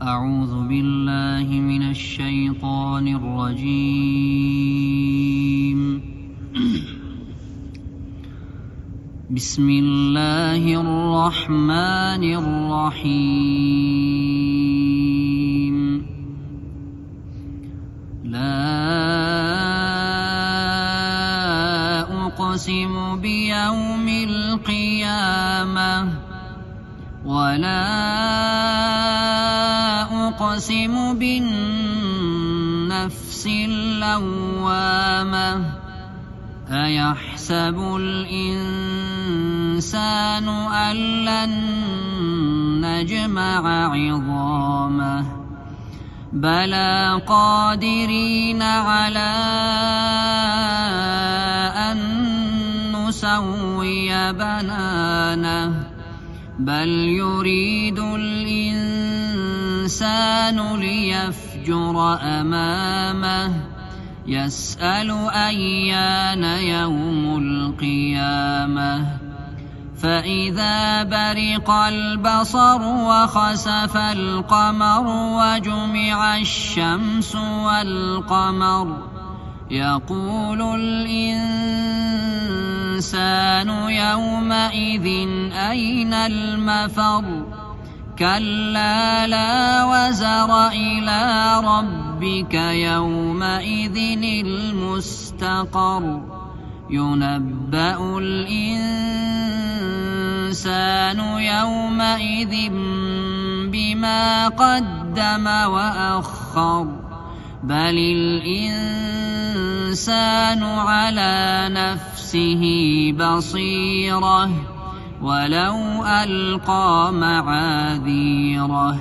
أعوذ بالله من الشيطان الرجيم. بسم الله الرحمن الرحيم. لا أقسم بيوم القيامة ولا أقسم بالنفس اللوامة. أيحسب الإنسان أن لن نجمع عظامه بلى قادرين على أن نسوي بنانه بل يريد الإنسان ليفجر أمامه يسأل أيان يوم القيامة فإذا برق البصر وخسف القمر وجمع الشمس والقمر يقول الإنسان يومئذ أين المفر كلا لا وزر إلى ربك يومئذ المستقر ينبأ الإنسان يومئذ بما قدم وأخر بل الإنسان على نفسه بصيرة ولو ألقى معاذيره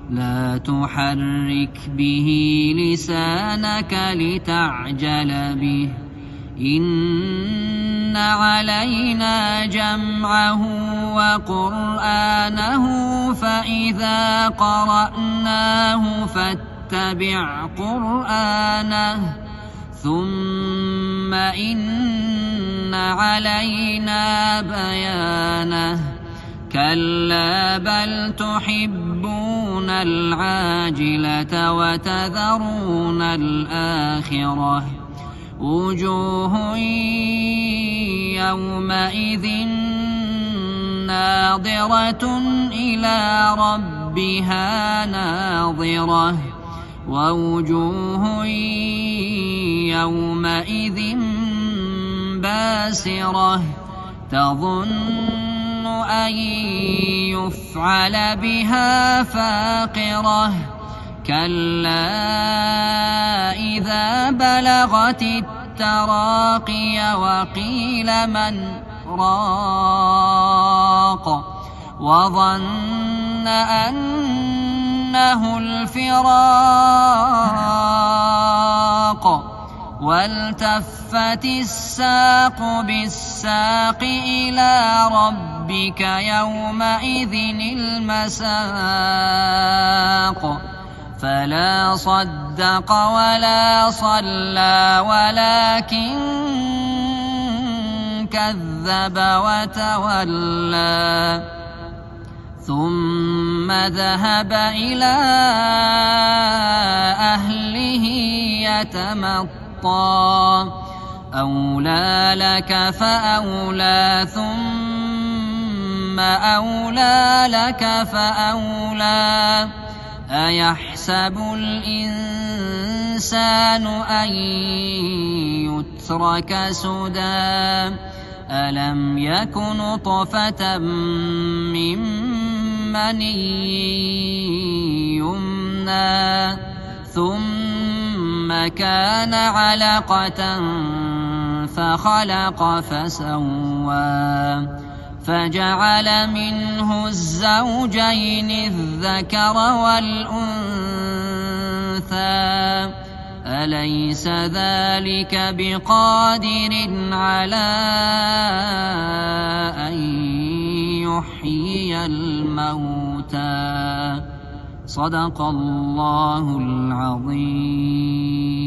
لا تحرك به لسانك لتعجل به إن علينا جمعه وقرآنه فإذا قرأناه فاتبع قرآنه ثم إن علينا بيانه كلا بل تحبون العاجلة وتذرون الآخرة وجوه يومئذ ناظرة إلى ربها ناظرة ووجوه يومئذ باسرة تظن أن يفعل بها فاقرة كلا إذا بلغت التراقي وقيل من راق وظن أنه الفراق والتفت الساق بالساق إلى ربك يومئذ المساق فلا صدق ولا صلى ولكن كذب وتولى ثم ذهب إلى أهله يتمطى أولى لك فأولى ثم أولى لك فأولى أيحسب الإنسان أن يترك سدى ألم يك نطفة من مني يمنى ثم كان علقة فخلق فسوى فجعل منه الزوجين الذكر والأنثى أليس ذلك بقادر على أن يحيي الموتى صدق الله العظيم.